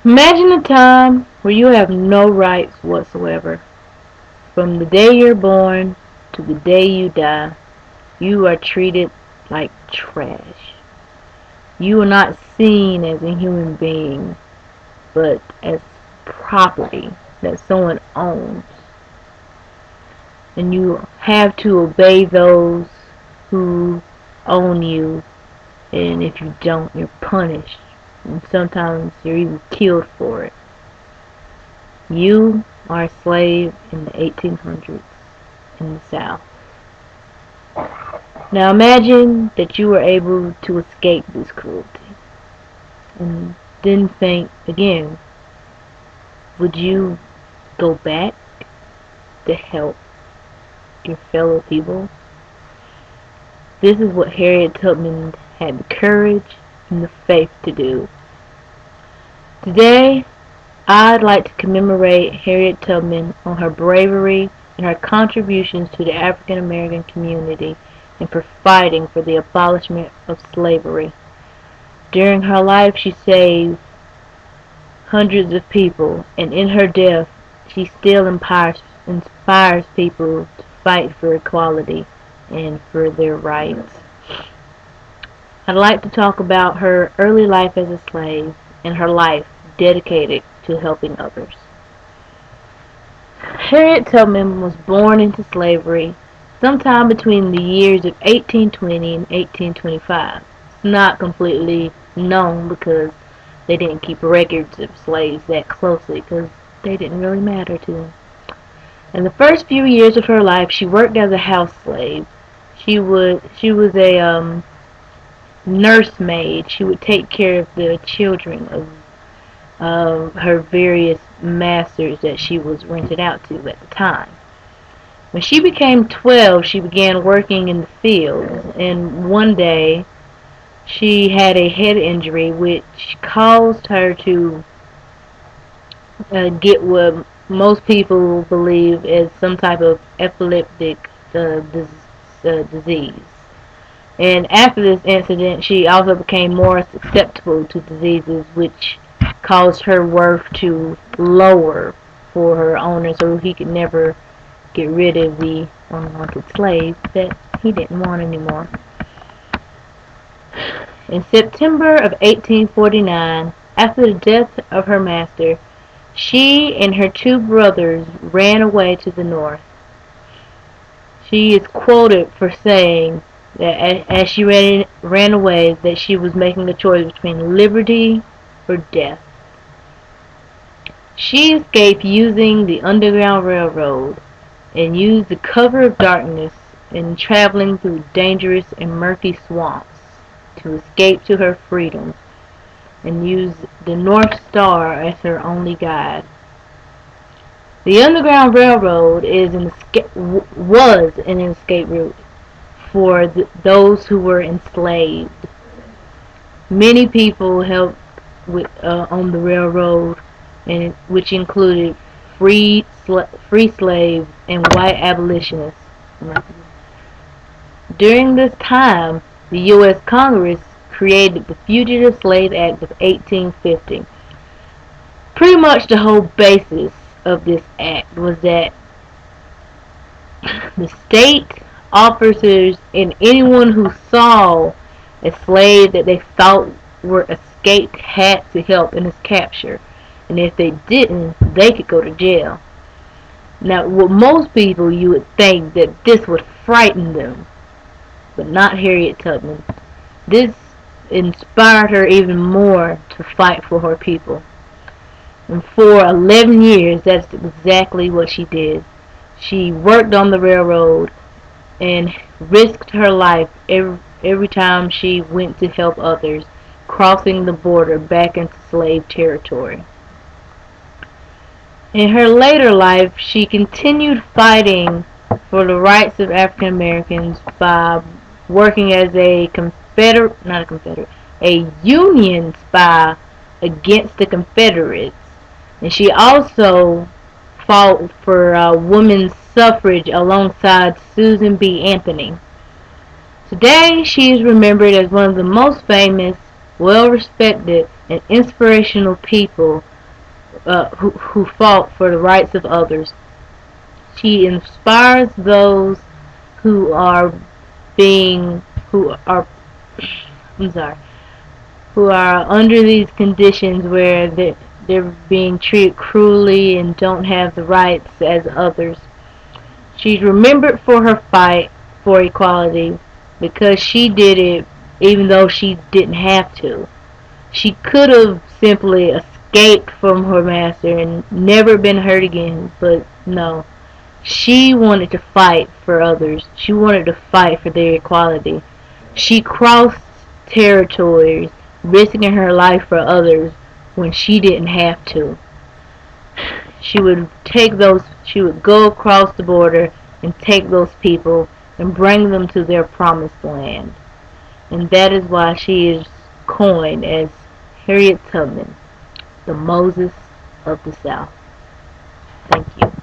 Imagine a time where you have no rights whatsoever. From the day you're born to the day you die, you are treated like trash. You are not seen as a human being, but as property that someone owns. And you have to obey those who own you, and if you don't, you're punished. And sometimes you're even killed for it. You are a slave in the 1800s in the South. Now imagine that you were able to escape this cruelty. And then think again, would you go back to help your fellow people? This is what Harriet Tubman had the courage and the faith to do. Today, I'd like to commemorate Harriet Tubman on her bravery and her contributions to the African American community and for fighting for the abolishment of slavery. During her life, she saved hundreds of people, and in her death, she still inspires people to fight for equality and for their rights. I'd like to talk about her early life as a slave and her life dedicated to helping others. Harriet Tubman was born into slavery sometime between the years of 1820 and 1825. It's not completely known because they didn't keep records of slaves that closely because they didn't really matter to them. In the first few years of her life, she worked as a house slave. She was a nursemaid. She would take care of the children of her various masters that she was rented out to at the time. When she became 12, she began working in the fields, and one day she had a head injury which caused her to get what most people believe is some type of epileptic disease. And after this incident, she also became more susceptible to diseases, which caused her worth to lower for her owner, so he could never get rid of the unwanted slave that he didn't want anymore. In September of 1849, after the death of her master, she and her two brothers ran away to the north. She is quoted for saying that as she ran away, that she was making a choice between liberty or death. She escaped using the Underground Railroad and used the cover of darkness and traveling through dangerous and murky swamps to escape to her freedom and used the North Star as her only guide. The Underground Railroad was an escape route for those who were enslaved. Many people helped on the railroad, which included free slaves and white abolitionists. During this time, the U.S. Congress created the Fugitive Slave Act of 1850. Pretty much the whole basis of this act was that the state officers and anyone who saw a slave that they thought were escaped had to help in his capture. And if they didn't, they could go to jail. Now, with most people, you would think that this would frighten them, but not Harriet Tubman. This inspired her even more to fight for her people. And for 11 years, that's exactly what she did. She worked on the railroad and risked her life every time she went to help others, crossing the border back into slave territory. In her later life, she continued fighting for the rights of African Americans by working as a Union spy against the Confederates. And she also fought for women's suffrage alongside Susan B. Anthony. Today, she is remembered as one of the most famous, well-respected, and inspirational people who fought for the rights of others. She inspires those who are being who are I'm sorry who are under these conditions where they're being treated cruelly and don't have the rights as others. She's remembered for her fight for equality because she did it even though she didn't have to. She could have simply escaped from her master and never been hurt again, but no. She wanted to fight for others. She wanted to fight for their equality. She crossed territories, risking her life for others when she didn't have to. She would go across the border and take those people and bring them to their promised land. And that is why she is coined as Harriet Tubman, the Moses of the South. Thank you.